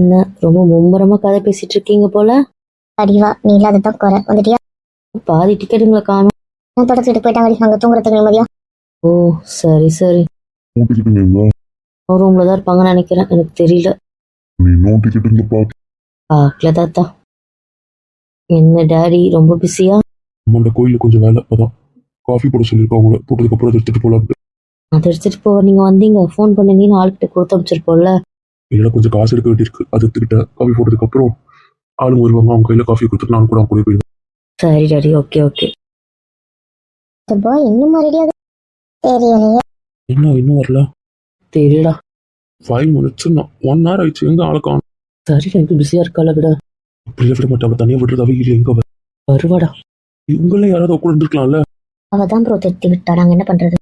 என்ன ரொம்ப மும்முரமா கதை பேசிட்டு இருக்கீங்க போல. அடிவா நீ இல்லாததான் குறை வந்துட்டியா? பாதி டிக்கெட்டுங்களை காணும். தொடச்சிட்டு போயிட்டாங்க அங்க தூங்குறதுக்கு நிம்மதியா. ஓ சரி சரி, ரூம்ல தான் இருப்பாங்கன்னு நினைக்கிறேன், எனக்கு தெரியல. பார்க்கல தாத்தா. என்ன டாடி ரொம்ப பிஸியா? அந்த கோயிலில் கொஞ்சம் வேலை, அதான் காஃபி போட சொல்லியிருக்கோம். போட்டதுக்கு அப்புறம் எடுத்துட்டு போலாம். அதை எடுத்துட்டு போ. நீங்க வந்தீங்க ஃபோன் பண்ணி ஆளுக்கிட்ட கொடுத்து அமைச்சிருப்போம்ல. இல்லை கொஞ்சம் காசு எடுக்க வேண்டியிருக்கு, அது எடுத்துக்கிட்ட காஃபி போட்டதுக்கு அப்புறம் ஆளுங்க வருவாங்க, அவங்க கையில காஃபி கொடுத்துட்டு நான் கூட கூட போயிடுவேன். சரி டாடி, ஓகே ஓகே. இன்னும் ரெடியாக தெரியலையே. என்ன இன்னும் வரல? தெரியலடா. 5 minutes 1 hour ஆயிடுச்சு, எங்க ஆளை காணும். சரி, எனக்கு பிஸியா இருக்கால விட. அப்படியே விட மாட்டேன், அவள் தனியாக விடுறதாவே இல்லை. எங்க வருவாடா. இவங்களே யாராவது கூட இருந்திருக்கலாம்ல. அவதான் ப்ரோ திருத்தி விட்டா, நாங்க என்ன பண்றது?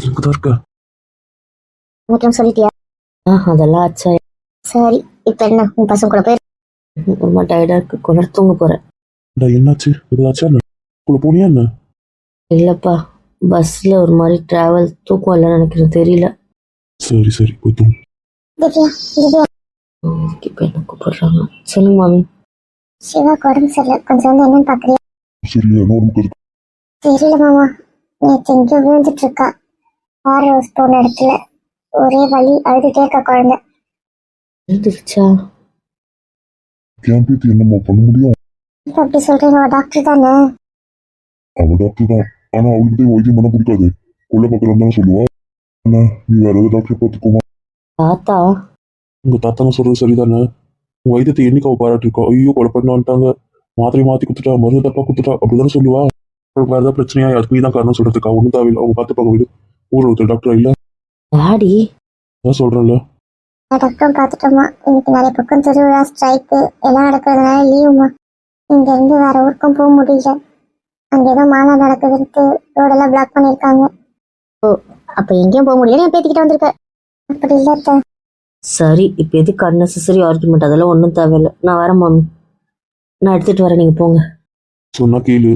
இங்கதான் இருக்க. முக்கியம் சொல்லிட்டியா? அதெல்லாம் ஆச்சா. சரி இப்ப என்ன உன் பசங்க கூட போய் ரொம்ப டயர்டா இருக்கு, கொஞ்ச தூங்க போறேன். என்னாச்சு, ஏதாச்சா? கூட போனியா என்ன? இல்லப்பா, பஸ்ல ஒரு மாதிரி டிராவல், தூக்கம் இல்லைன்னு நினைக்கிறேன், தெரியல. சரி சரி போய் தூங்கு. இப்ப என்ன கூப்பிடுறாங்க? சொல்லுங்க மாமி. சிவா உடம்பு சரியில்லை, கொஞ்சம் வந்து என்னன்னு பாக்குறியா? தெரியல மாமா, நேற்று எங்கேயோ விழுந்துட்டு இருக்கா. ஹார்ஸ் போன இடத்துல ஒரே வலி, அழுதுட்டே இருக்கா குழந்தை. எழுந்துருச்சா? என்னம்மா பண்ண முடியும்? அப்படி சொல்றீங்க, டாக்டர் தானே? அவ டாக்டர் தான், ஆனா அவளுக்கு வைத்தியம் பண்ண பிடிக்காது. கொள்ள பக்கம் தானே சொல்லுவா. அண்ணா நீ வேற ஏதாவது டாக்டர் பார்த்துக்கோமா. தாத்தா, உங்க தாத்தாங்க சொல்றது சரிதானே? உங்க வைத்தியத்தை என்னைக்கு அவ பாராட்டிருக்கோம். ஐயோ கொலை பண்ண வந்துட்டாங்க, மாத்திரை மாத்தி கொடுத்துட்டா, மருந்து தப்பா கொடுத்துட்டா, அப்படிதானே சொல்லுவா. வேற ஏதாவது பிரச்சனையா அதுக்கு நீ தான் காரணம் சொல்றதுக்கா? ஒன்றும் தேவையில்லை, அவங்க பார்த்துப்பாங்க. வீடு ஊர் ஒருத்தர் டாக்டர் இல்ல, டாடி அதான் சொல்றேன்ல. டாக்டரும் பார்த்துட்டோமா, இன்னைக்கு நிறைய பக்கம் திருவிழா, ஸ்ட்ரைக்கு எல்லாம் நடக்கிறதுனால லீவுமா. இங்க இருந்து வேற ஊருக்கும் போக முடியல. அங்க ஏதோ மாநாடு நடக்குதுன்ட்டு ரோடெல்லாம் பிளாக் பண்ணிருக்காங்க. ஓ அப்ப எங்கேயும் போக முடியல, என் பேத்திக்கிட்ட வந்திருக்க. அப்படி இல்ல. சரி, இப்ப எதுக்கு அன்னெசரி ஆர்குமெண்ட்? அதெல்லாம் ஒன்றும் தேவையில்லை, நான் வரேன் மாமி. நான் எடுத்துட்டு வரேன், நீங்க போங்க. சொன்னா கேளு.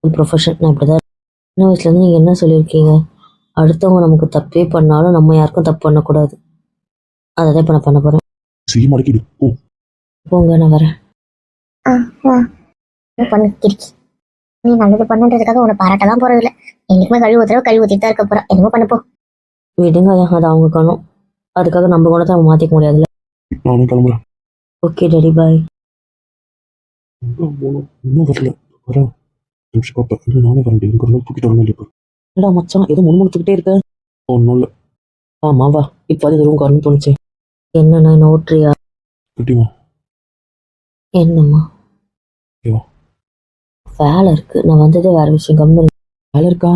ப்ரொஃபஷன், நான் இப்படிதான். சின்ன வயசுல இருந்து நீங்க என்ன சொல்லியிருக்கீங்க? அடுத்தவங்க நமக்கு தப்பே பண்ணாலும் நம்ம யாருக்கும் தப்பு பண்ணக்கூடாது. அதை தான் இப்ப நான் பண்ண போறேன். செய்ய மாட்டேங்கிடு. போங்க, நான் வரேன். பண்ணு கிரிக்கி, நீ நல்லது பண்ணுன்றதுக்காக உன்னை பாராட்ட தான் போறது இல்லை. என்னைக்குமே கழிவு ஊத்துறவ கழிவு ஊத்திட்டு தான் இருக்க போறா. என்னமோ பண்ணப்போ விடுங்க, அது அவங்க காணும். அதுக்காக நம்ம குணத்தை நம்ம மாத்திக்க முடியாதுல்ல. நானும் கிளம்புறேன். ஓகே டாடி, பாய். இன்னும் வரல, வரேன். பாப்பா நானே வர முடியும், தூக்கிட்டு வரணும் இல்லையா? என்னடா மச்சான், ஏதோ முணுமுணுத்துக்கிட்டே இருக்க? ஒன்றும் இல்லை. ஆமா வா, இப்போ அது ரூம் வரணும்னு தோணுச்சு. என்னண்ணா என்ன ஓட்டுறியா? குட்டிமா என்னம்மா? ஏவா வேலை இருக்கு, நான் வந்ததே வேற விஷயம். கம்மி வேலை இருக்கா?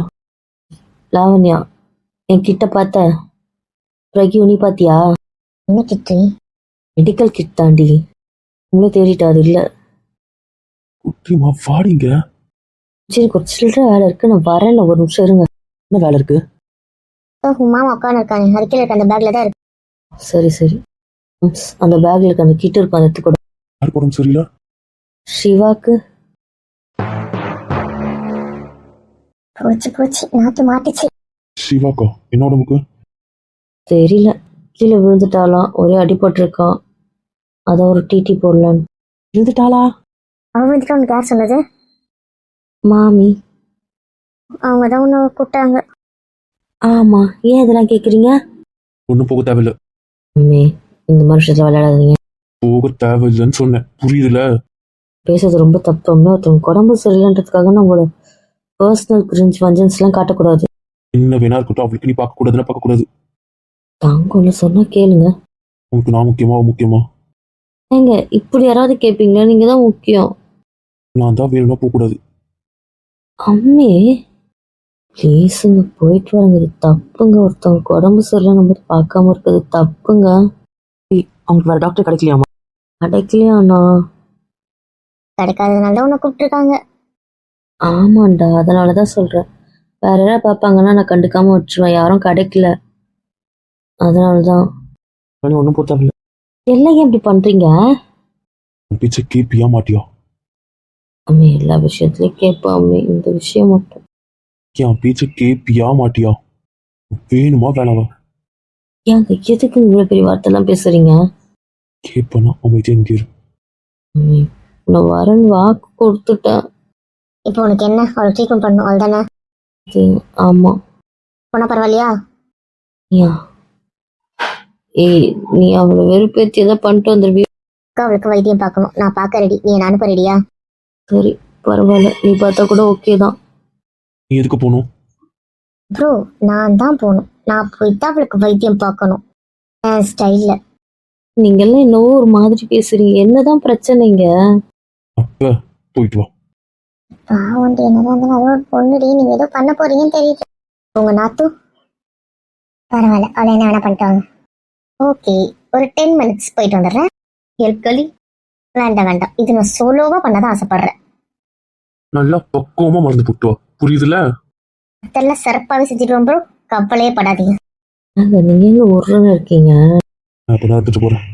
லாவண்யா என் கிட்ட பார்த்த பிரகியூ, நீ பாத்தியா? என்ன கிட்டு? மெடிக்கல் கிட் தாண்டி, உங்களே தேடிட்டா, அது இல்லை. குட்டிமா வாடிங்க. சரி, கொஞ்சம் சில்லற வேலை இருக்கு, நான் வரேன், ஒரு நிமிஷம் இருங்க. என்ன வேலை இருக்கு? மாமா உட்காந்து இருக்காங்க, அது கீழே இருக்க அந்த பேக்ல தான் இருக்கு. சரி சரி, அந்த பேக்ல இருக்க அந்த கிட் இருக்கும், அதை எடுத்து கூட. யாருக்கு உடம்பு சரியில்லை? சிவாக்கு. போச்சு போச்சு, நாத்து மாட்டுச்சு. சிவாக்கா என்ன உடம்புக்கு? தெரியல, கீழே விழுந்துட்டாலாம், ஒரே அடிபட்டிருக்கான். அதான் ஒரு டிடி போடலான்னு. விழுந்துட்டாளா? அவன் வந்துட்டு உனக்கு யார் சொன்னது? மாமி. அவங்க தான் உன்னை கூப்பிட்டாங்க. ஆமா, ஏன் இதெல்லாம் கேக்குறீங்க? ஒன்றும் போக தேவையில்லை. அம்மே, இந்த மாதிரி விஷயத்துல விளையாடாதீங்க. போக தேவையில்லைன்னு சொன்னேன், புரியுதுல? பேசுறது ரொம்ப தப்பு. அம்மே, ஒருத்தவங்க உடம்பு சரியில்லைன்றதுக்காக நம்மளோட பர்சனல் கிரிஞ்ச் வஞ்சன்ஸ் எல்லாம் காட்டக்கூடாது. என்ன வேணா இருக்கட்டும், அவளுக்கு நீ பார்க்க கூடாதுன்னா பார்க்க கூடாது. தாங்க ஒண்ணு சொன்னா கேளுங்க. உங்களுக்கு நான் முக்கியமா முக்கியமா? ஏங்க இப்படி யாராவது கேட்பீங்களா? நீங்க தான் முக்கியம். நான் தான் வேணும்னா போகக்கூடாது. அம்மே ப்ளீஸுங்க, போயிட்டு வரங்க. இது தப்புங்க. ஒருத்தவங்களுக்கு உடம்பு சரியில்லை நம்ம பார்க்காம இருக்கிறது தப்புங்க. அவங்களுக்கு வேற டாக்டர் கிடைக்கலையாமா? கிடைக்கலையாண்ணா? கிடைக்காததுனால தான் உன்னை கூப்பிட்டுருக்காங்க. ஆமாண்டா, அதனாலதான் சொல்றேன். வேற யாராவது பார்ப்பாங்கன்னா நான் கண்டுக்காம வச்சுருவேன். யாரும் கிடைக்கல, அதனாலதான். ஒன்றும் போக தேவையில்லை. எல்லாம் ஏன் இப்படி பண்றீங்க? பேச்சை கேப்பியா மாட்டியா? அம்மே, எல்லா விஷயத்துலயும் கேட்பேன் அம்மே, இந்த விஷயம் மட்டும். என் பேச்சை கேப்பியா மாட்டியா? வேணுமா வேணாவா? ஏங்க எதுக்கு இவ்வளோ பெரிய வார்த்தைலாம் பேசுறீங்க? கேட்பேனா அமைதியா இங்கே இரு. ம், நான் வரேன்னு வாக்கு கொடுத்துட்டேன். இப்போ உனக்கு என்ன அவளை ட்ரீட்மெண்ட் பண்ணணும் அவள் தானே? ஆமா. போனா பரவாயில்லையா? ஏன்? ஏய், நீ அவளை வெறுப்பேத்தி ஏதோ பண்ணிட்டு வந்துருவிய. அவளுக்கு வைத்தியம் பார்க்கணும், நான் பார்க்க ரெடி, நீ என்ன அனுப்ப ரெடியா? சரி, பரவாயில்ல, நீ பார்த்தா கூட ஓகே தான். நீ எதுக்கு போகணும்? ப்ரோ, நான் தான் போகணும். நான் போயிட்டு அவளுக்கு வைத்தியம் பார்க்கணும் என் ஸ்டைல்ல. நீங்க எல்லாம் என்னவோ ஒரு மாதிரி பேசுறீங்க. என்னதான் பிரச்சனைங்க? அப்ப போயிட்டு வா. பாவண்டி, என்னதான் இருந்தாலும் அது ஒரு பொண்ணுடி, நீங்க ஏதோ பண்ண போறீங்கன்னு தெரியுது. உங்க நாத்து பரவாயில்ல, அவளை என்ன வேணா பண்ணிட்டு வாங்க. ஓகே, ஒரு 10 மினிட்ஸ் போயிட்டு வந்துடுறேன். ஹெல்ப் களி வேண்டாம் வேண்டாம், இது நான் சோலோவா பண்ணதான் ஆசைப்படுறேன். நல்லா பக்குவமா மருந்து போட்டு வா, புரியுதுல? அதெல்லாம் சிறப்பாகவே செஞ்சுட்டு ப்ரோ, கவலையே படாதீங்க. நீங்க எங்க ஒருன்னு இருக்கீங்க? நான் இப்ப எடுத்துட்டு போறேன்.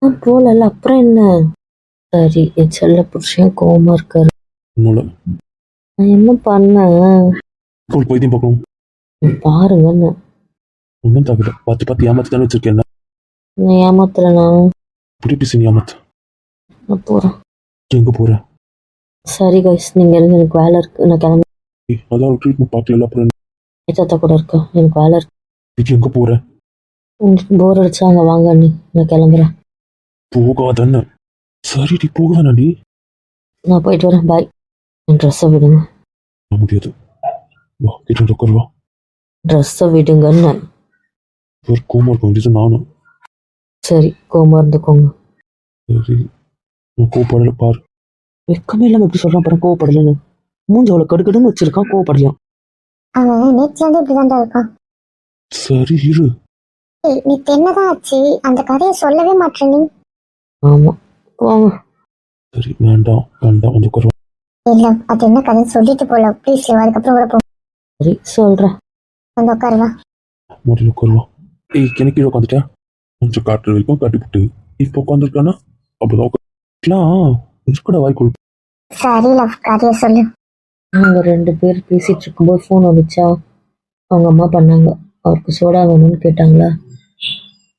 நான் போகல, அப்புறம் என்ன? சரி, என் செல்ல புருஷன் கோவமா இருக்காரு. ஒண்ணுல நான் என்ன பண்ணேன்? உங்களுக்கு வைத்தியம் பார்க்கணும். பாருங்கன்னு. ஒன்றும் தவிர பார்த்து பார்த்து ஏமாத்தி தானே வச்சிருக்கேன். நான் ஏமாத்துறேனா? இப்படி பேசி நீ ஏமாத்து. நான் போறேன். எங்க போற? சரி கைஸ், நீங்க இருந்து, எனக்கு வேலை இருக்கு, நான் கிளம்பி. அதான் ஒரு ட்ரீட்மெண்ட் பார்க்கல, அப்புறம் தாத்தா கூட இருக்கேன், எனக்கு வேலை இருக்கு. இதுக்கு எங்க போற? உங்களுக்கு போர் அடிச்சா அங்க வாங்க நீ, நான் கிளம்புறேன். போகாதானே? சரிடி, போகாதானடி? நான் போயிட்டு வரேன், பாய். என் ட்ரெஸ்ஸை விடுங்க. முடியாது, வா கிட்ட உட்கார் வா. ட்ரெஸ்ஸை விடுங்கன்னு. ஒரு கோமா இருக்கும் இது நானும். சரி, கோமா இருந்துக்கோங்க. சரி, நான் கோவப்படல பாரு. வெக்கமே இல்லாம எப்படி சொல்றான் பாரு, கோவப்படலன்னு. மூஞ்சி அவ்வளவு கடுக்கடுன்னு வச்சிருக்கான், கோவப்படலையாம். அவன் நேற்று வந்து இப்படிதான்டா இருக்கான். சரி இரு. ஏய், நீ என்னதான் ஆச்சு? அந்த கதையை சொல்லவே மாட்டேன் நீ. ஆமா, போங்க. சரி, வேண்டாம் வேண்டாம், வந்து உட்கார் வா. இல்ல, அது என்ன கதை சொல்லிட்டு போல, ப்ளீஸ். அதுக்கப்புறம் கூட போ. சரி, சொல்றேன். வந்து உட்காருவா. முதல்ல உட்கார் வா. ஏய், எனக்கு கீழே உட்காந்துட்டேன். கொஞ்சம் காட்டுற வரைக்கும் கட்டிவிட்டு இப்போ உட்காந்துருக்கானா அப்படிதான் உட்காந்துக்கலாம். கூட வாய்க்குள். சரி லவ், கதையை சொல்லு. நாங்க 2 பேர் பேசிட்டு இருக்கும்போது ஃபோன் வந்துச்சா, அவங்க அம்மா பண்ணாங்க. அவருக்கு சோடா வேணும்னு கேட்டாங்களா,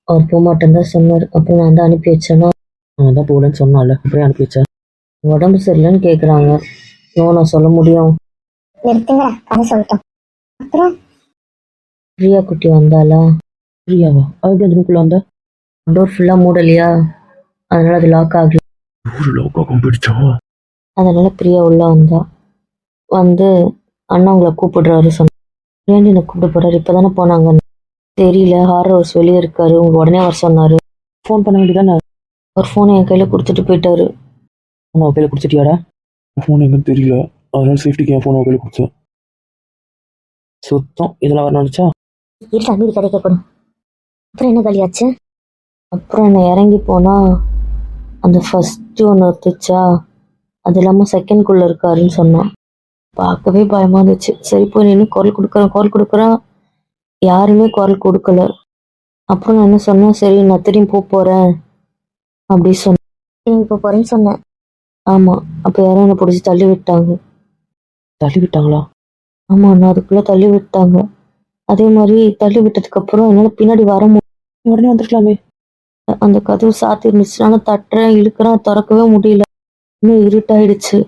அவர் போக மாட்டேன்னு தான் சொன்னார். அப்புறம் நான் தான் அனுப்பி வச்சேன்னா, நான் தான் போகலன்னு சொன்னால, அப்படியே அனுப்பி வச்சேன். உடம்பு சரியில்லைன்னு கேட்குறாங்க. நான் சொல்ல முடியும்? நிறுத்துங்க, கதை சொல்லிட்டோம். அப்புறம் பிரியா குட்டி வந்தாளா? பிரியாவா? அவள் அந்த ரூம்குள்ள வந்தா? டோர் ஃபுல்லாக மூடலையா, அதனால அது லாக் ஆகல. ஒரு லோக்காக போயிடுச்சா? அதனால பிரியா உள்ள வந்தா. வந்து அண்ணா உங்களை கூப்பிடுறாரு சொன்ன. ஏன் என்னை கூப்பிட போறாரு? இப்பதானே போனாங்க. தெரியல, ஹாரர் ஹவுஸ் வெளியே இருக்காரு, உங்க உடனே வர சொன்னாரு. ஃபோன் பண்ண வேண்டியதானே? ஒரு ஃபோனை என் கையில கொடுத்துட்டு போயிட்டாரு. உங்க கையில கொடுத்துட்டியாடா? ஃபோன் எங்கன்னு தெரியல, அதனால சேஃப்டிக்கு என் ஃபோனை கையில் கொடுத்தேன். சுத்தம் இதெல்லாம் வரணும் வந்துச்சா? இல்லை, மீதி கதை கேட்கணும். அப்புறம் என்ன கலியாச்சு? அப்புறம் என்ன இறங்கி போனா அந்த ஃபர்ஸ்ட் ஒன்று ஒத்துச்சா, அது இல்லாமல் செகண்ட்குள்ள இருக்காருன்னு சொன்னான். பார்க்கவே பயமா இருந்துச்சு. சரி, போய் நின்று குரல் கொடுக்குறேன், யாருமே குரல் கொடுக்கல. அப்புறம் நான் என்ன சொன்னேன், சரி நான் திரும்பி போறேன் அப்படி சொன்னேன். திரும்பி போறேன்னு சொன்னேன். ஆமா, அப்ப யாரும் என்னை பிடிச்சி தள்ளி விட்டாங்க. தள்ளி விட்டாங்களா? ஆமா, நான் அதுக்குள்ள தள்ளி விட்டாங்க. அதே மாதிரி தள்ளி விட்டதுக்கு அப்புறம் என்னால பின்னாடி வர முடியும். உடனே வந்துருக்கலாமே. அந்த கதவு சாத்தி இருந்துச்சு. நான் தட்டுறேன், இழுக்கிறேன், திறக்கவே முடியல. இன்னும் இருட்டாயிடுச்சு,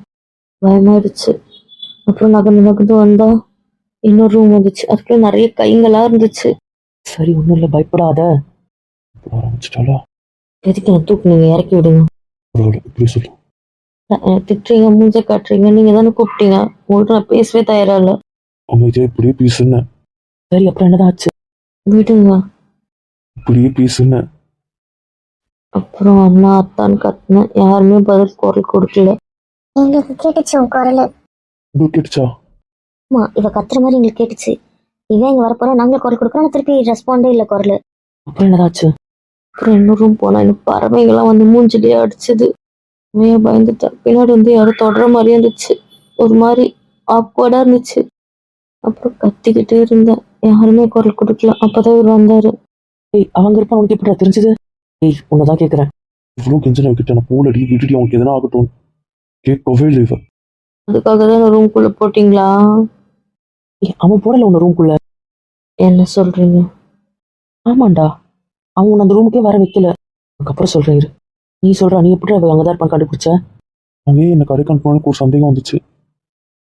பயமாயிடுச்சு. அப்புறம் நகர்ந்து வந்தா இன்னொரு ரூம் வந்துச்சு. அதுக்குள்ள நிறைய கைங்களா இருந்துச்சு. சரி, ஒண்ணும் இல்லை, பயப்படாத. ஆரம்பிச்சிட்டாளா? எதுக்கு என்ன தூக்குனீங்க? இறக்கி விடுங்க. பரவாயில்ல, இப்படி சொல்லு. திட்டுறீங்க, மூஞ்ச காட்டுறீங்க, நீங்க தானே கூப்பிட்டீங்க. உங்கள்கிட்ட நான் பேசவே தயாரா இல்ல. அமைதியா இப்படியே பேசுன. சரி, அப்புறம் என்னதான் ஆச்சு? விடுங்க. இப்படியே பேசுன. அப்புறம் அண்ணா அத்தான்னு கத்துனேன், யாருமே பதில் குரல் கொடுக்கல. எங்களுக்கு கேட்டுச்சு உன் குரல். உங்களுக்கு கேட்டுச்சா? ஆமா, இவ கத்துற மாதிரி எங்களுக்கு கேட்டுச்சு. இவன் இங்க வரப்போறோம், நாங்களே குரல் கொடுக்குறோம், திருப்பி ரெஸ்பாண்டே இல்லை குரல். அப்புறம் என்னதாச்சு? அப்புறம் இன்னொரு ரூம் போனா எனக்கு பறவைகள்லாம் வந்து மூஞ்சிலேயே அடிச்சது. பயந்துட்டேன். பின்னாடி வந்து யாரும் தொடர மாதிரியே இருந்துச்சு. ஒரு மாதிரி ஆக்வர்டா இருந்துச்சு. அப்புறம் கத்திக்கிட்டே இருந்தேன், யாருமே குரல் கொடுக்கல. அப்பதான் இவர் வந்தாரு. ஏய், அவங்க இருப்பா, உனக்கு எப்படி தெரிஞ்சது? ஏய், உன்னதான் கேட்குறேன். இவ்வளோ கெஞ்சனை வைக்கிட்ட நான் போலடி, விட்டுடி, அவனுக்கு எதனா ஆகட்டும். கேட்கவே இல்லை இவ. அதுக்காக தான் ரூம்குள்ள போட்டீங்களா? அவன் போடல உன்ன ரூம்குள்ள. என்ன சொல்றீங்க? ஆமாண்டா, அவங்க அந்த ரூமுக்கே வர வைக்கல. அதுக்கப்புறம் சொல்றேன் இரு. நீ சொல்ற, நீ எப்படி அவ அங்கதான் இருப்பான்னு கண்டுபிடிச்ச? அங்கேயே என்ன கடைக்கு அனுப்பணும்னு ஒரு சந்தேகம் வந்துச்சு.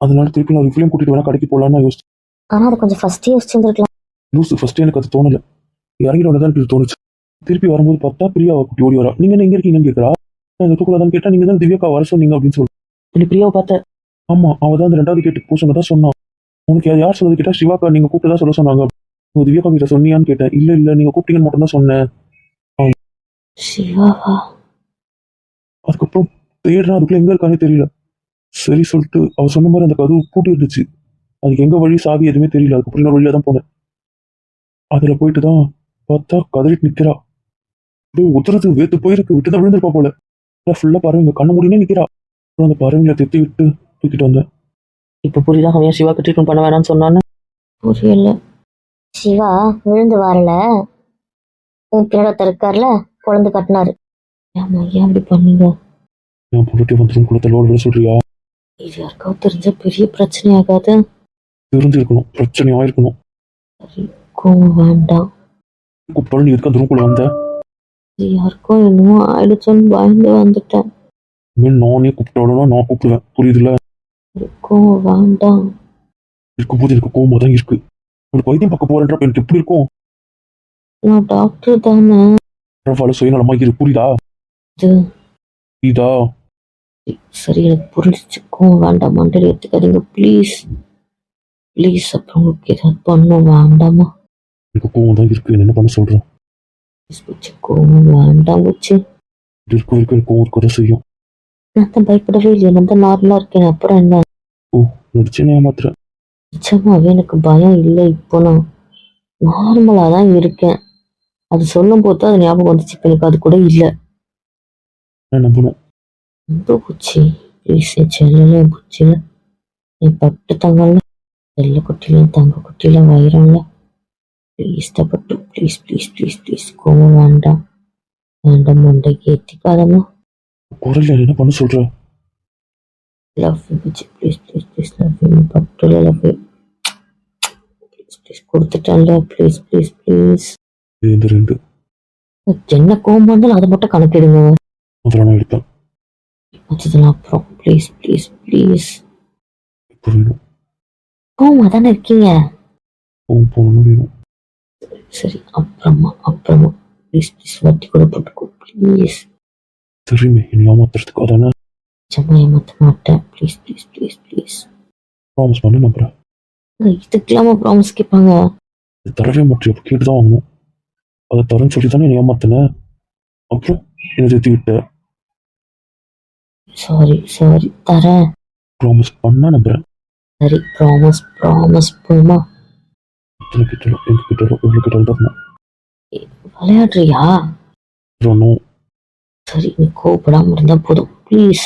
அதனால திருப்பி நான் இவளையும் கூட்டிட்டு வேணா கடைக்கு போகலான்னு யோசிச்சேன். ஆனா அதை கொஞ்சம் ஃபர்ஸ்டே யோசிச்சிருந்துருக்கலாம். லூசு, ஃபர்ஸ்ட் எனக்கு அது தோணல. இறங்கிட தான் எனக்கு தோணுச்சு. திருப்பி வரும்போது பார்த்தா பிரியா குட்டி ஓடி வரா. நீங்க என்ன எங்க இருக்கீங்கன்னு கேட்கறா. நான் இருக்கக்கூடாதான்னு கேட்டா நீங்க தான் திவ்யாக்கா வர சொன்னீங்க அப்படின்னு சொல்லி. நீ பிரியாவை பார்த்த? ஆமா, அவ தான் அந்த 2வது கேட்டுக்கு போக சொன்னதா சொன்னான். உனக்கு யார் சொன்னது கேட்டா சிவாக்கா நீங்க கூப்பிட்டு தான் சொல்ல சொன்னாங்க. உங்க திவ்யாக்கா கிட்ட சொன்னியான்னு கேட்டேன். இல்ல இல்ல நீங்க கூப்பிட்டீங்கன்னு மட்டும் தான் சொன்னேன். சிவாவா? அதுக்கப்புறம் தேடுறேன், அதுக்குள்ள எங்க இருக்கானே தெரியல. சரி சொல்லிட்டு அவ சொன்ன மாதிரி அந்த கதவு பூட்டி இருந்துச்சு. அதுக்கு எங்க வழி சாவி எதுவுமே தெரியல. அதுக்கப்புறம் இன்னொரு வழியா தான் போனேன். அதுல போயிட்டு தான் பார்த்தா கதறிட்டு நிக்கிறா. அப்படியே உத்தரத்து வேத்து போயிருக்கு, விட்டுதான் விழுந்திருப்பா போல. ஃபுல்லா பறவைங்க கண்ண முடினே நிக்கிறா. அப்புறம் அந்த பறவைங்களை தெத்தி விட்டு தூக்கிட்டு வந்தேன். இப்ப புரியுதா அவன் ஏன் சிவாக்கு ட்ரீட்மெண்ட் பண்ண வேணாம்னு சொன்னான்னு? புரியல. சிவா விழுந்து வரல, உன் பின்னாடி இருக்கார்ல குழந்தை கட்டினாரு. ஏம்மா ஏன் அப்படி பண்ணீங்க? என் பொருட்டி வந்துடும் குளத்தலோட விட சொல்றியா? இது யாருக்காவது தெரிஞ்சா பெரிய பிரச்சனை ஆகாது. தெரிஞ்சிருக்கணும், பிரச்சனை ஆயிருக்கணும். சரி, கோவம் வேண்டாம். கூப்பிட்டாலும் நீ எதுக்கு அந்த ரூம்குள்ள வந்த? இது யாருக்கும் என்னமோ ஆயிடுச்சோன்னு பயந்து வந்துட்டேன். இனிமேல் நானே கூப்பிட்டாலும் நான் கூப்பிடுவேன், புரியுதுல்ல? சரி, கோவம் வேண்டாம். இருக்கும்போது எனக்கு கோவமா தான் இருக்கு. ஒரு வைத்தியம் பார்க்க போறேன்றப்ப எனக்கு எப்படி இருக்கும்? நான் டாக்டர் தானே. பரவாயில்ல, சுயநலமா இரு, புரியுதா? இது இதா சரி, எனக்கு புரிஞ்சிச்சு. கோவம் வேண்டாம், மண்டடி எடுத்துக்காதீங்க ப்ளீஸ். ப்ளீஸ், அப்புறம் உங்களுக்கு ஏதாவது பண்ண வேண்டாமா? எனக்கு கோவம் தான் இருக்கு, என்ன பண்ண சொல்றேன்? ப்ளீஸ் புச்சி, கோவம் வேண்டாம் புச்சி. இது இருக்க வரைக்கும் எனக்கு கோவம் இருக்கதான் செய்யும். நான் தான் பயப்படவே இல்லையா, நான் தான் நார்மலா இருக்கேன். அப்புறம் என்ன? ஓ, நடிச்சேனே ஏமாத்துறேன். நிச்சயமாவே எனக்கு பயம் இல்லை. இப்போ நான் நார்மலா தான் இருக்கேன். அது சொல்லும் போது தான் அது ஞாபகம் வந்துச்சு. இப்போ எனக்கு அது கூட இல்லை. நான் நம்பணும். ரொம்ப பூச்சி ப்ளீஸ், என் செல்லில் என் பூச்சியில் என் பட்டு தங்கல்ல, செல்ல குட்டியில தங்க குட்டியில வயிறம்ல, ப்ளீஸ் தப்பட்டு, ப்ளீஸ் ப்ளீஸ் ப்ளீஸ் ப்ளீஸ், கோவம் வேண்டாம். வேண்டாம், மண்டைக்கு ஏற்றிக்காதம்மா. குரல் என்ன பண்ண சொல்ற? லவ் யூ பூச்சி, please please please, love you பட்டுல, லவ் யூ ப்ளீஸ் ப்ளீஸ், கொடுத்துட்டேன்ல, ப்ளீஸ் ப்ளீஸ் ப்ளீஸ். இந்த 2 என்ன கோவம் வந்தாலும் அதை மட்டும் கணக்கிடுங்க. முதல்ல நான் எடுப்பேன். வச்சதெல்லாம் அப்புறம் ப்ளீஸ் ப்ளீஸ் ப்ளீஸ். இப்போ வேணும், கோவமா தானே இருக்கீங்க? கோவம் போகணும் வேணும். சரி, அப்புறமா அப்புறமா ப்ளீஸ் ப்ளீஸ், வட்டி கூட போட்டுக்கோ ப்ளீஸ். தெரியுமே என்னை ஏமாத்துறதுக்கு அதானே. நிச்சயமா ஏமாற்ற மாட்டேன். Please please please please. Promise பண்ண நம்புறேன். இதுக்கெல்லாமா ப்ராமிஸ் கேட்பாங்க? அது தரவே மாட்டேன், அப்போ கேட்டு தான் வாங்கணும். அதை தரேன்னு சொல்லி தானே என்னை ஏமாத்தினேன். அப்புறம் என்னை சேர்த்து விட்ட. சாரி சாரி, தரேன். ப்ராமிஸ் பண்ணா நம்புறேன். சரி, ப்ராமிஸ் ப்ராமிஸ், போமா. எத்தனை கிட்டலும் எங்க கிட்டலும் எவ்வளோ கிட்டலும் தரணும். விளையாடுறியா? தரணும். சரி, நீ கோவப்படாம இருந்தா போதும் ப்ளீஸ்.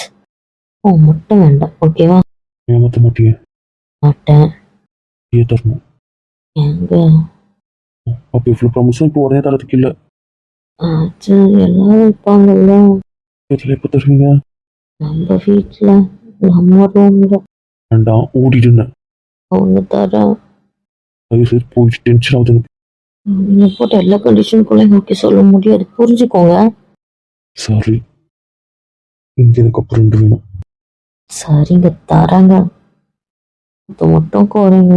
ஓ, மட்டும் வேண்டாம், ஓகேவா? ஏமாற்ற மாட்டியே. மாட்டேன். ஏன் தரணும்? எங்க? அப்போ இவ்வளோ ப்ராமிஸும் இப்போ உடனே தரத்துக்கு இல்லை. அது எல்லாரும் இருப்பாங்கல்ல, இதில் எப்போ தருவீங்க? நம்ம வீட்டுல, நம்ம ரூம்ல. வேண்டாம், ஓடிடுன்னு. ஒன்று தரேன். தயவு செய்து போயிட்டு டென்ஷன் ஆகுது எனக்கு. நீங்க போட்ட எல்லா கண்டிஷனுக்குள்ளேயும் ஓகே சொல்ல முடியாது, புரிஞ்சுக்கோங்க. சாரி, இங்கே எனக்கு அப்புறம் 2 வேணும். சரிங்க, தரேங்க. இது மட்டும் குறைங்க.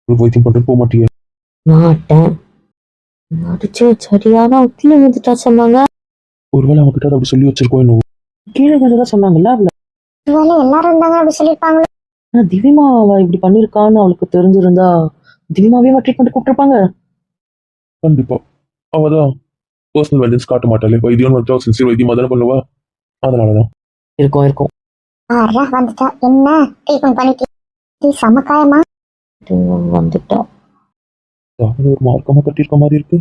ஒரு வைத்தியம் பண்ணிட்டு போக மாட்டியே. மாட்டேன். அடிச்சு சரியான கீழே விழுந்துட்டா சொன்னாங்க. ஒருவேளை அவங்க கிட்ட அதை அப்படி சொல்லி வச்சிருக்கோம் என்ன. கீழே விழுந்ததா சொன்னாங்கல்ல அவள. ஒருவேளை எல்லாரும் இருந்தாங்க அப்படி சொல்லியிருப்பாங்களோ. ஆனா திவ்யமா அவ இப்படி பண்ணிருக்கான்னு அவளுக்கு தெரிஞ்சிருந்தா திவ்யமாவே ட்ரீட்மெண்ட் கூப்பிட்டுருப்பாங்க. கண்டிப்பா அவதான் பர்சனல் வேலன்ஸ் காட்ட மாட்டாளே. வைத்தியம் வந்து சின்சியர் வைத்தியமா தானே பண்ணுவா. அதனாலதான் இருக்கும் இருக்கும். ஆறா வந்துட்டா, என்ன ட்ரீட்மெண்ட் பண்ணிட்டு சமக்காயமா வந்துட்டா. ஒரு மார்க்கமா கட்டியிருக்க மாதிரி இருக்கு.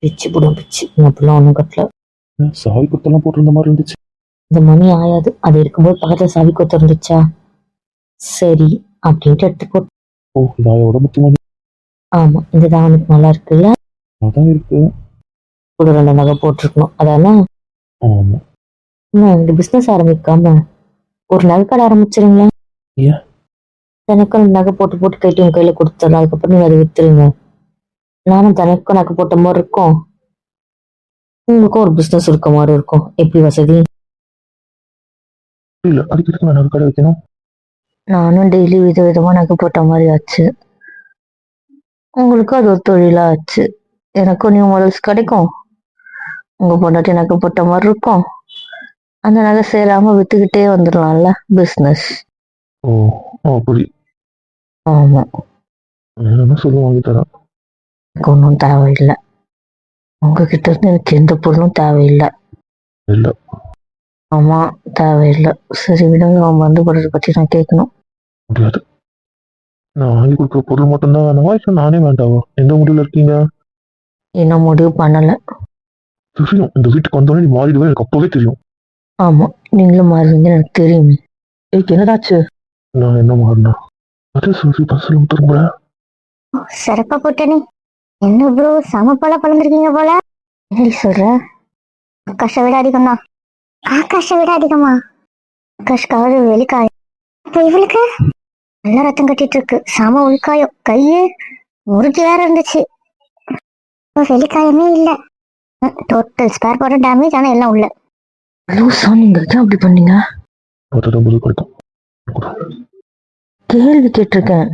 பிச்சு புடும் பிச்சு, அப்படிலாம் ஒன்றும் கட்டல. சாவி குத்தெல்லாம் போட்டிருந்த மாதிரி இருந்துச்சு. இந்த மணி ஆயாது, அது இருக்கும்போது பக்கத்துல சாவி கொத்து இருந்துச்சா, சரி அப்படின்ட்டு எடுத்துக்கோ. ஓ, தாயோட முத்துமணி. ஆமா, இந்த தாவனுக்கு நல்லா இருக்குல்ல. அதான் இருக்கு. கூட 2 நகை போட்டிருக்கணும் அதானே. ஆமா. இந்த பிசினஸ் ஆரம்பிக்காம ஒரு நகை கடை ஆரம்பிச்சிருங்களா? ஏன்? எனக்கு 2 நகை போட்டு போட்டு கைட்டு உங்க கையில கொடுத்துடலாம். அதுக்கப்புறம் நீங்க அதை வித்துருங்க. நானும் தனக்கும் நகை போட்ட மாதிரி இருக்கும், உங்களுக்கும் ஒரு பிசினஸ் இருக்க மாதிரி இருக்கும். எப்படி வசதி? இல்ல அதுக்கு நான் நகை கடை வைக்கணும். நானும் டெய்லி விதவிதமா நகை போட்ட மாதிரி ஆச்சு, உங்களுக்கும் அது ஒரு தொழிலா ஆச்சு. எனக்கும் நியூ மாடல்ஸ் கிடைக்கும், உங்க பொண்டாட்டி நகை போட்ட மாதிரி இருக்கும், அந்த நகை சேராம வித்துக்கிட்டே வந்துடலாம்ல, பிசினஸ். ஓ அப்படி ஆமா, என்ன சொல்லுவோம் வாங்கி தரேன். எனக்கு ஒன்றும் தேவையில்லை, உங்ககிட்ட இருந்து எனக்கு எந்த பொருளும் தேவையில்லை. இல்ல ஆமா, தேவையில்லை. சரி விடுங்க, அவன் வந்து போடுறத பத்தி நான் கேட்கணும். முடியாது. நான் வாங்கி கொடுக்குற பொருள் மட்டும்தான் வேணாவா இல்லை நானே வேண்டாவா? எந்த முடிவுல இருக்கீங்க? இன்னும் முடிவு பண்ணல. தெரியும், இந்த வீட்டுக்கு வந்தோடனே நீ மாறிடுவே எனக்கு அப்பவே தெரியும். ஆமா, நீங்களும் மாறுவீங்கன்னு எனக்கு தெரியும். ஏய், என்னடாச்சு? நான் என்ன மாறினா அதே சொல்லி பஸ்ல திரும்ப சிறப்பா போட்டனே. என்ன ப்ரோ சம போல பழந்திருக்கீங்க போல. என்னடி சொல்ற? ஆகாஷை விட அதிகம்தான். ஆகாஷை விட அதிகமா? ஆகாஷ்காவது வெளிக்காயம், இப்ப இவளுக்கு நல்லா ரத்தம் கட்டிட்டு இருக்கு. சம உள்காயம், கையு முறுக்கி வேற இருந்துச்சு. இப்ப வெளிக்காயமே இல்ல. டோட்டல் ஸ்பேர் பார்ட் டேமேஜ், ஆனா எல்லாம் உள்ள. லூசா, நீங்க ஏன் அப்படி பண்ணீங்க? பார்த்தா பதில் கிடைக்கும். கேள்வி கேட்டிருக்கேன்,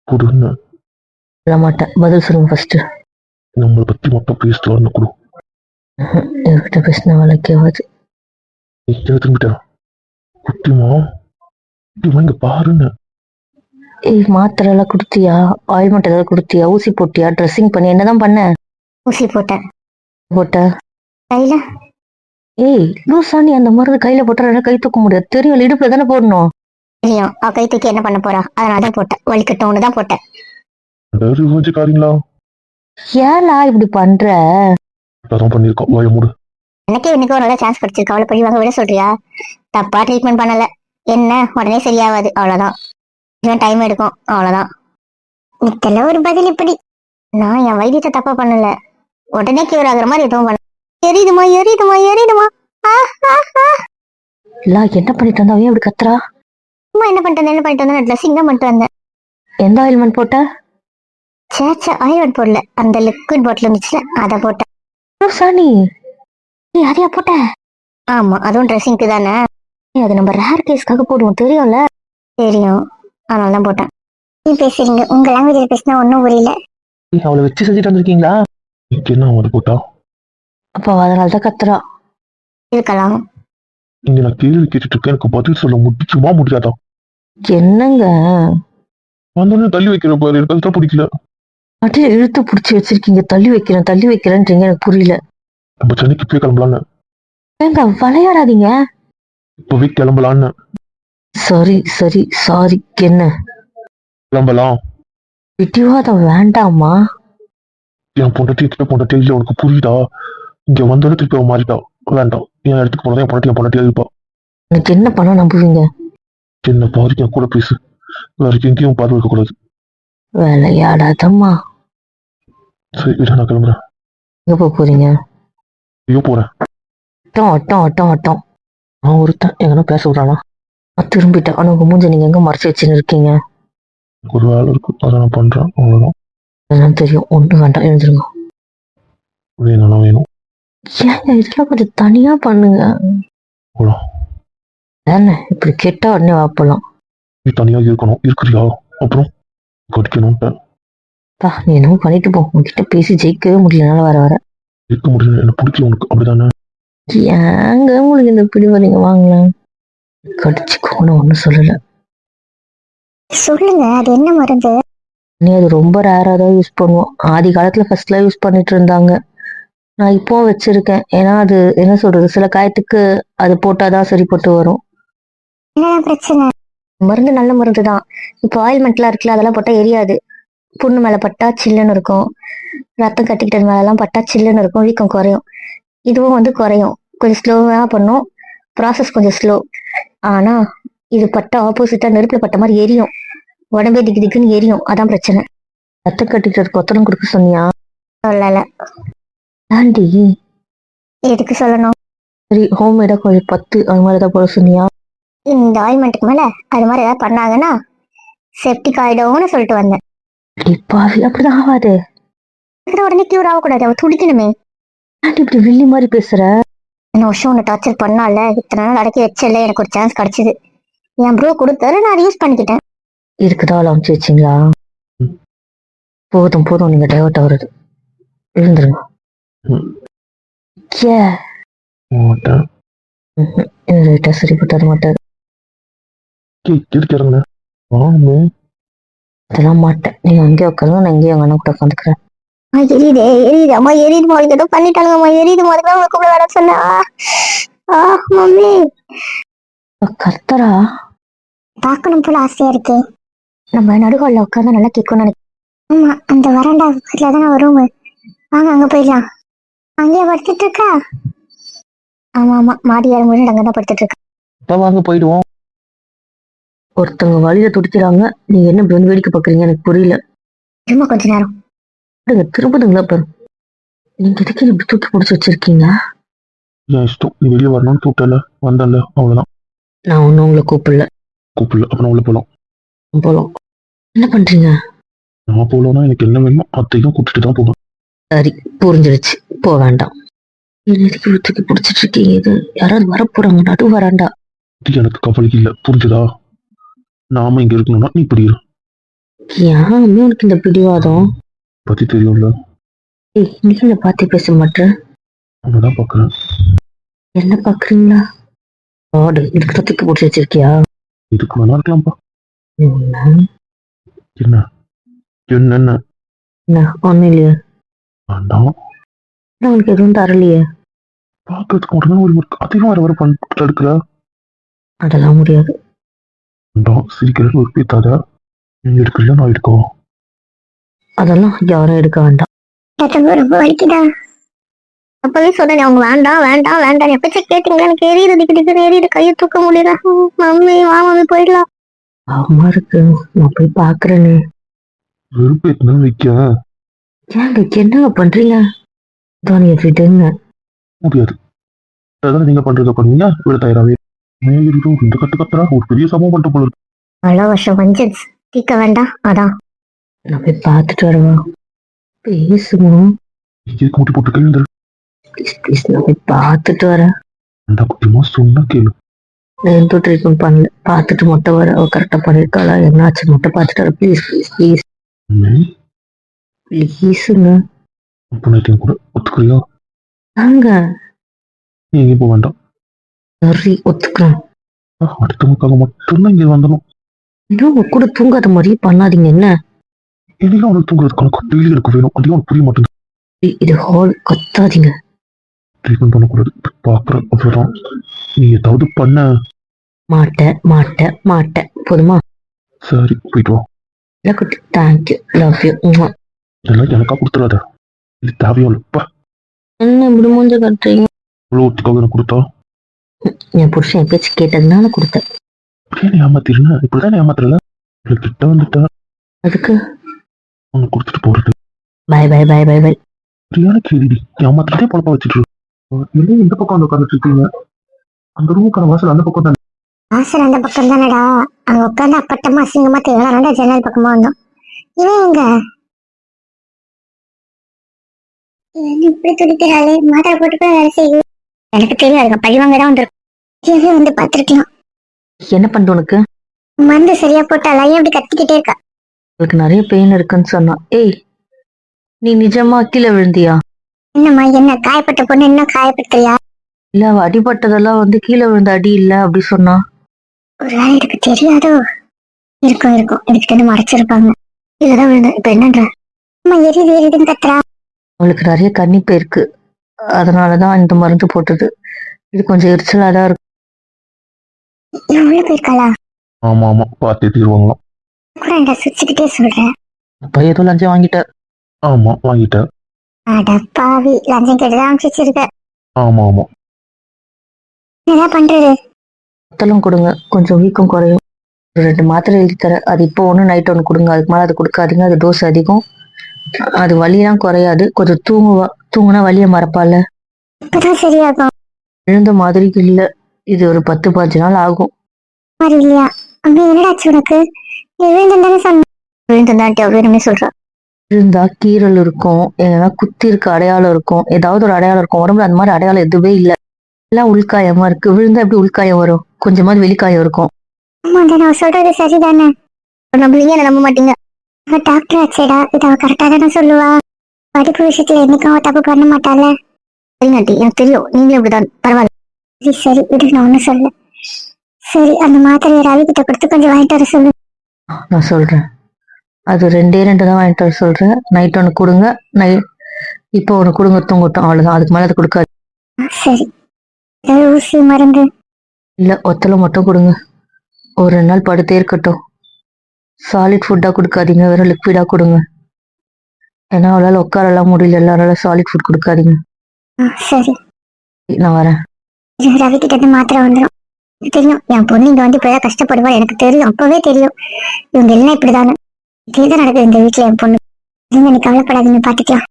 கொடுன்னு சொல்ல மாட்டேன். பதில் சொல்லுங்க ஃபர்ஸ்ட். நம்மளை பத்தி மொத்தம் பேசிட்டு வரணும் கொடு. என்கிட்ட பேசின வழக்கேவாது. திரும்பிட்டேன். குட்டிமா குட்டிமா இங்க பாருன்னு. ஏய், மாத்திரை எல்லாம் கொடுத்தியா? ஆயில்மெண்ட் ஏதாவது கொடுத்தியா? ஊசி போட்டியா? ட்ரெஸ்ஸிங் பண்ணி என்னதான் பண்ண? ஊசி போட்டேன் போட்ட? கையில. ஏய் லூசா, நீ அந்த மருந்து கையில போட்டா கை தூக்க முடியாது, தெரியும். இடுப்புல தானே போடணும். தெரியும், அவ கை தூக்கி என்ன பண்ண போறா, அதனாலதான் போட்டேன். வலிக்கட்டோன்னு தான் போட்டேன். யோசிக்காரீங்களா? ஏலா இப்படி பண்ற? அதான் பண்ணிருக்கோம், வாய மூடு. எனக்கே இன்னைக்கு ஒரு நல்ல சான்ஸ் கிடைச்சிருக்கு, அவளை பழி வாங்க விட சொல்றியா? தப்பா ட்ரீட்மெண்ட் பண்ணல, என்ன உடனே சரியாவாது, அவ்வளவுதான். கொஞ்சம் டைம் எடுக்கும், அவ்வளவுதான். இதெல்லாம் ஒரு பதில் இப்படி? நான் என் வைத்தியத்தை தப்பா பண்ணல, உடனே கியூர் ஆகுற மாதிரி எதுவும் பண்ண. எரியுதுமா எரியுதுமா எரியுதுமா. இல்ல, என்ன பண்ணிட்டு வந்தா? அவன் இப்படி கத்துறா? அம்மா என்ன பண்ணிட்டு வந்தேன், ட்ரெஸ்ஸிங் தான் பண்ணிட்டு வந்தேன். எந்த ஆயில்மெண்ட் போட்ட? சேச்சா ஆயில்மெண்ட் போடல, அந்த லிக்விட் பாட்டில் இருந்துச்சுல அதை போட்டேன். லூசா நீ அதையா போட்ட? ஆமா, அதுவும் ட்ரெஸ்ஸிங்க்கு தானே. அது நம்ம ரேர் கேஸ்க்காக போடுவோம், தெரியும்ல. தெரியும், அதனால தான் போட்டேன். நீ பேசுறீங்க, உங்க லாங்குவேஜ்ல பேசினா ஒன்னும் புரியல. அவளை வச்சு செஞ்சுட்டு வந்திருக்கீங்களா? என்ன அவன் போட்டா? அப்ப அதனாலதான் கத்துறா. இருக்கலாம். இங்க நான் கேள்வி கேட்டுட்டு இருக்கேன், எனக்கு பதில் சொல்ல முடிச்சுமா முடியாதா? என்னங்க வந்தோடனே தள்ளி வைக்கிற பாரு, எனக்கு அதுதான் பிடிக்கல. அட்டில இழுத்து பிடிச்சி வச்சிருக்கீங்க, தள்ளி வைக்கிறேன்றீங்க, எனக்கு புரியல. நம்ம சென்னைக்கு இப்பவே கிளம்பலான்னு. ஏங்க விளையாடாதீங்க. இப்பவே கிளம்பலான்னு. சரி சரி, சாரி. என்ன கிளம்பலாம்? பிடிவாதம் வேண்டாமா? என் பொண்டாட்டி இல்ல, உனக்கு புரியுதா? இங்க வந்தோடனே திருப்பி அவன் மாறிட்டா. வேண்டாம், என் இடத்துக்கு போனதான் என் பொண்டாட்டியா இருப்பா. எனக்கு என்ன பண்ண நம்புவீங்க? என்ன பாரு, என் கூட பேசு, வேற எங்கேயும் பார்வை வைக்க கூடாது. விளையாடாதம்மா. சரி விட, நான் கிளம்புறேன். எங்க போக போறீங்க? ஐயோ போறேன். அட்டம் அட்டம் அட்டம் அட்டம். நான் ஒருத்தன் எங்கன்னா பேச விடுறானா? நான் திரும்பிட்டேன். ஆனா உங்க மூஞ்ச நீங்க எங்க மறைச்சு வச்சுன்னு இருக்கீங்க? ஒரு வேலை இருக்கு, அதை நான் பண்றேன், அவ்வளவுதான். அதெல்லாம் தெரியும், ஒண்ணு வேண்டாம், எழுந்துருங்க. வேணும் வேணும். ஏங்க இதெல்லாம் கொஞ்சம் தனியா பண்ணுங்க. போலாம். தானே இப்படி கேட்டா உடனே வாப்பலாம். நீ தனியா இருக்கணும், இருக்கிறியா? அப்புறம் கடிக்கணும்ட்ட. நீ என்னமோ பண்ணிட்டு போ, உங்ககிட்ட பேசி ஜெயிக்கவே முடியலனால வர இருக்க முடியல, எனக்கு பிடிக்கல உனக்கு, அப்படிதானே? ஏங்க உங்களுக்கு இந்த பிடி வரீங்க, வாங்கலாம். கடிச்சுக்கோன்னு ஒன்றும் சொல்லல. சொல்லுங்க, அது என்ன மருந்து? நீ அது ரொம்ப ரேரா தான் யூஸ் பண்ணுவோம். ஆதி காலத்துல ஃபர்ஸ்ட்லாம் யூஸ் பண்ணிட்டு இருந்தாங்க. நான் இப்போ வச்சிருக்கேன், ஏன்னா அது என்ன சொல்றது, சில காயத்துக்கு அது போட்டாதான் சரிப்பட்டு வரும். என்ன பிரச்சனை? மருந்து நல்ல மருந்து தான். இப்போ ஆயில்மெண்ட்லாம் இருக்குல்ல, அதெல்லாம் போட்டா எரியாது. புண்ணு மேல பட்டா சில்லுன்னு இருக்கும், ரத்தம் கட்டிக்கிட்டது மேலாம் பட்டா சில்லுன்னு இருக்கும், வீக்கம் குறையும். இதுவும் வந்து குறையும், கொஞ்சம் ஸ்லோவா பண்ணும், ப்ராசஸ் கொஞ்சம் ஸ்லோ. ஆனா இது பட்டா ஆப்போசிட்டா நெருப்புல பட்ட மாதிரி எரியும், உடம்பே திக்கு திக்குன்னு எரியும். அதான் பிரச்சனை. ரத்தம் கட்டிக்கிட்டு கொத்தனம் கொடுக்க சொன்னியா? சொல்லல. ஆண்டி எதுக்கு சொல்லணும்? சரி, ஹோம்மேடா கொஞ்சம் 10 அது மாதிரி ஏதாவது போட சொன்னியா? இந்த ஆயில்மெண்ட்டுக்கு மேல அது மாதிரி ஏதாவது பண்ணாங்கன்னா செப்டிக் ஆயிடும்னு சொல்லிட்டு வந்தேன். பாவி, அப்படிதான் ஆகாது. உடனே கியூர் ஆகக்கூடாது, அவ துடிக்கணுமே. ஏன்டி இப்படி வில்லி மாதிரி பேசுற? இந்த வருஷம் உன்னை டார்ச்சர் பண்ணால, இத்தனை நாள் அடக்கி வச்சல, எனக்கு ஒரு சான்ஸ் கிடைச்சது. என் ப்ரோ கொடுத்தாரு, நான் யூஸ் பண்ணிக்கிட்டேன். இதுக்குதான் அவளை அமுச்சு வச்சிங்களா? போதும் போதும், நீங்க டைவர்ட் ஆகுறது. எழுந்துருங்க. ஏ மாட்டேன். என்கிட்ட சரிப்பட்டு வர மாட்டாரு. எதுக்கு இறங்குன? வாமே. அதெல்லாம் மாட்டேன். நீங்க அங்கேயே உட்காருங்க, நான் இங்கேயே உங்க அண்ணன் கூட உட்காந்துக்கிறேன். எரியுது எரியுது அம்மா, எரியுது அவளுக்கு ஏதோ பண்ணிட்டாங்கம்மா, எரியுது மாதிரி உங்களை கூப்பிட வேற சொன்னா. மம்மி கத்தரா பார்க்கணும் போல ஆசையா இருக்கு. நம்ம நடுகால உட்காந்து நல்லா கேட்கணும்னு நினைக்கிறேன். ஆமா, அந்த வராண்டா பக்கத்துல தானே ஒரு ரூமு. வாங்க அங்க போயிடலாம். அங்கேயே படுத்துட்டு இருக்கா? ஆமா ஆமா, மாடி ஏறும்போது அங்கதான் படுத்துட்டு இருக்கா. அப்ப வாங்க போயிடுவோம். ஒருத்தவங்க வழியில துடிக்கிறாங்க, நீங்க என்ன இப்படி வந்து வேடிக்கை பாக்குறீங்க? எனக்கு புரியல. திரும்ப கொஞ்ச நேரம் திரும்புதுங்களா பாரு. நீங்க எதுக்கு இப்படி தூக்கி பிடிச்சி வச்சிருக்கீங்க? என் இஷ்டம். நீ வெளியே வரணும்னு கூப்பிட்டல, வந்தல, அவ்வளவுதான். நான் ஒன்னும் உங்களை கூப்பிடல. கூப்பிடல, அப்புறம் உள்ள போலாம். போலாம். என்ன பண்றீங்க? நான் போலன்னா எனக்கு என்ன வேணுமோ அத்தையும் கூப்பிட்டு தான் போவேன். சரி, புரிஞ்சிருச்சு. போ வேண்டாம். எதுக்கு இப்படி தூக்கி பிடிச்சிட்டு இருக்கீங்க? இது யாராவது வரப்போறாங்க, நடு வராண்டா. இது எனக்கு கவலை இல்லை, புரிஞ்சுதா? நாம இங்க இருக்கணும்னா நீ இப்படி இரு. ஏன் உனக்கு இந்த பிடிவாதம்? பத்தி தெரியும்ல. நீ என்ன பார்த்து பேச மாட்டேன். அவனதான் பாக்குறேன். என்ன பாக்குறீங்களா? ஆடு இதுக்கு தான் தூக்கி பிடிச்சி வச்சிருக்கியா? இதுக்கு வேணா இருக்கலாம்ப்பா. என்ன என்ன என்ன என்ன ஒன்னும் இல்லையே. வேண்டாம். உனக்கு எதுவும் தரலையே. பாக்கிறதுக்கு மட்டும்தான் ஒரு இருக்கு, அதையும் வர வர பண்ணிட்டு எடுக்கிற. அதெல்லாம் முடியாது. வேண்டாம், சிரிக்கிறது ஒரு பேத்தாத. நீ எடுக்கல, நான் எடுக்கவா? அதெல்லாம் யாரும் எடுக்க வேண்டாம். ரொம்ப வலிக்குதா? அப்பவே சொன்னேன் அவங்க வேண்டாம் வேண்டாம் வேண்டாம், எப்பச்ச கேட்டீங்களா? எனக்கு எரியுது, திக்கு எரியுது, கையை தூக்க முடியல. மம்மி வா மம்மி போயிடலாம். பாவமா இருக்கு, நான் போய் பாக்குறேன்னு. வெறுப்பேத்தணும் வைக்க ஏங்க என்னங்க பண்றீங்க? தோனிய விடுங்க. முடியாது. அதான் நீங்க பண்றத பண்ணுவீங்க, விட தயாராவே. இந்த கத்து கத்துறா ஒரு பெரிய சம்பவம் பண்ணிட்டு போல இருக்கு. பல வருஷம் வஞ்சன்ஸ் தீக்க வேண்டாம், அதான். நான் போய் பார்த்துட்டு வரவா? பேசுமோ? இதுக்கு முட்டி போட்டு கேள்வி ப்ளீஸ் ப்ளீஸ், நான் போய் பார்த்துட்டு வரேன். அந்த குட்டிமா சொன்னா கேளு. நான் எந்த ட்ரீட்மெண்ட் பண்ணல, பார்த்துட்டு மொட்டை வர அவ கரெக்டா பண்ணிருக்காளா என்னாச்சு மொட்டை பார்த்துட்டு வர. ப்ளீஸ் ப்ளீஸ் ப்ளீஸ் ப்ளீஸுங்க. அப்போ நேற்று கூட ஒத்துக்கிறியா? வாங்க. நீ எங்கேயும் போக வேண்டாம். சரி ஒத்துக்கிறேன். அடுத்தவங்களுக்காக மட்டும்தான் இங்க வந்துடும். இன்னும் உங்க கூட தூங்காத மாதிரி பண்ணாதீங்க. என்ன என்னையும் அவனுக்கு தூங்குறதுக்கான டெய்லி எனக்கு வேணும், அதையும் அவனுக்கு புரிய மாட்டேங்குது. இது ஹால், கத்தாதீங்க. ட்ரீட்மெண்ட் பண்ணக்கூடாது, பாக்குற அவ்வளவுதான். நீ ஏதாவது பண்ண மாட்டேன் மாட்டேன் மாட்டேன், போதுமா? சரி போயிட்டு வா. இல்லை குட்டி, தேங்க்யூ, லவ் யூ. எல்லாம் எனக்கா கொடுத்துடாத, இது தேவையும் இல்லப்பா. என்ன இப்படி மூஞ்ச கட்டுறீங்க? இவ்வளோ ஒத்துக்காக எனக்கு கொடுத்தா? என் புருஷன் என் பேச்சு கேட்டதுனால கொடுத்தேன். அப்படியே நீ ஏமாத்திருந்தேன், இப்படிதான் ஏமாத்துறல. கிட்ட வந்துட்டா அதுக்கு உனக்கு கொடுத்துட்டு போறது. Bye bye bye bye bye. சரியான கேள்வி, ஏமாத்திட்டே பொழப்ப வச்சுட்டு என்ன இந்த பக்கம் வந்து உட்காந்துட்டு இருக்கீங்க? அந்த ரூமுக்கான வாசல் அந்த பக்கம் தான். வாசல் அந்த பக்கம் தானடா, அங்க உட்காந்து அப்பட்டமா அசிங்கமா தேவையான ஜன்னல் பக்கமா வந்தோம். இவன் எங்க இப்படி துடிக்கிறாளே, மாத்திரை போட்டு போய் வேலை செய்யுது. எனக்கு தெரியும் அதுக்கு பழிவாங்க தான் வந்திருக்கும். வந்து பாத்துருக்கலாம். என்ன பண்ணுது உனக்கு? மருந்து சரியா போட்டாலா? ஏன் இப்படி கத்திக்கிட்டே இருக்கா? உனக்கு நிறைய பெயின் இருக்குன்னு சொன்னா. ஏய், நீ நிஜமா கீழே விழுந்தியா? என்னம்மா, என்ன காயப்பட்ட பொண்ணு என்ன காயப்படுத்துறியா? இல்ல, அவ அடிபட்டதெல்லாம் வந்து கீழே விழுந்த அடி இல்ல அப்படி சொன்னா. ஒரு வேலை எனக்கு தெரியாதோ? இருக்கும் இருக்கும், இதுக்கிட்ட மறைச்சிருப்பாங்க. இதுதான் விழுந்த. இப்ப என்னன்ற? அம்மா எரியுது எரியுதுன்னு கத்துறா. அவளுக்கு நிறைய கன்னிப்பு இருக்கு, அதனாலதான் இந்த மருந்து போட்டது. இது கொஞ்சம் எரிச்சலாதான் இருக்கு. உள்ள போயிருக்காளா? ஆமா ஆமா, பார்த்தே தீர்வாங்களாம். கூட என்ன சுச்சுக்கிட்டே சொல்றேன். அப்ப ஏதோ லஞ்சம் வாங்கிட்ட. ஆமா வாங்கிட்டேன். அடப்பாவி, லஞ்சம் கேட்டுதான் அனுப்பிச்சிருக்க. ஆமா ஆமா. என்ன பண்றது? மொத்தலும் கொடுங்க, கொஞ்சம் வீக்கம் குறையும். ஒரு 2 மாத்திரை எழுதி தர, அது இப்போ ஒன்று நைட் ஒன்று கொடுங்க. அதுக்கு மேலே அது கொடுக்காதீங்க, அது டோஸ் அதிகம். அது வலியெல்லாம் குறையாது. கொஞ்சம் தூங்குனா வலியை மறப்பால. இப்பதான் சரியாகும். எழுந்த மாதிரி இல்ல, இது ஒரு 10-15 நாள் ஆகும். மாதிரி இல்லையா? அங்க என்னடாச்சு உனக்கு? நீ விழுந்தானே சொன்ன. விழுந்தான்ட்டு அவ வேணுமே சொல்றா. இருந்தா கீறல் இருக்கும், எங்கன்னா குத்தி இருக்க அடையாளம் இருக்கும், ஏதாவது ஒரு அடையாளம் இருக்கும். உடம்புல அந்த மாதிரி அடையாளம் எதுவுமே இல்ல. எல்லாம் உள்காயமா இருக்கு. விழுந்தா எப்படி உள்காயம் வரும்? கொஞ்சமாவது வெளிக்காயம் இருக்கும். ஆமாண்டா, நான் சொல்றது சரிதானே? நம்பளீங்க, என்ன நம்ப மாட்டீங்க. அவ டாக்டர் ஆச்சேடா, இதை அவ கரெக்டா தானே சொல்லுவா. படிப்பு விஷயத்துல என்னைக்கும் அவ தப்பு பண்ண மாட்டாள. சரிங்க ஆண்டி, எனக்கு தெரியும் நீங்களும் இப்படிதான். பரவாயில்ல. சரி சரி, விடு, நான் ஒண்ணும் சொல்ல. சரி, அந்த மாத்திரையை ரவி கிட்ட கொடுத்து கொஞ்சம் வாங்கிட்டு வர சொல்லு. நான் சொல்றேன். அது 2 தான் வாங்கிட்டு வர சொல்றேன். நைட் ஒன்று கொடுங்க. இப்போ ஒன்று கொடுங்க, தூங்கட்டும். அவ்வளவுதான். அதுக்கு மேல அதை கொடுக்காது. சரி, ஏதாவது ஊசி மருந்து? இல்ல, ஒத்தலை மட்டும் கொடுங்க. ஒரு 2 நாள் படுத்தே இருக்கட்டும். சாலிட் ஃபுட்டா கொடுக்காதீங்க, வெறும் லிக்விடா கொடுங்க. ஏன்னா அவளால உட்காரலாம் முடியல, எல்லாரால சாலிட் ஃபுட் கொடுக்காதீங்க. சரி, நான் வரேன். ரவி கிட்ட இருந்து மாத்திரை வந்துடும். தெரியும், என் பொண்ணு இங்க வந்து இப்பதான் கஷ்டப்படுவா, எனக்கு தெரியும், அப்பவே தெரியும். இவங்க எல்லாம் இப்படிதானே. இதேதான் நடக்குது இந்த வீட்டுல. என் பொண்ணு நீங்க கவலைப்படாதீங்க, பாத்துக்கலாம்.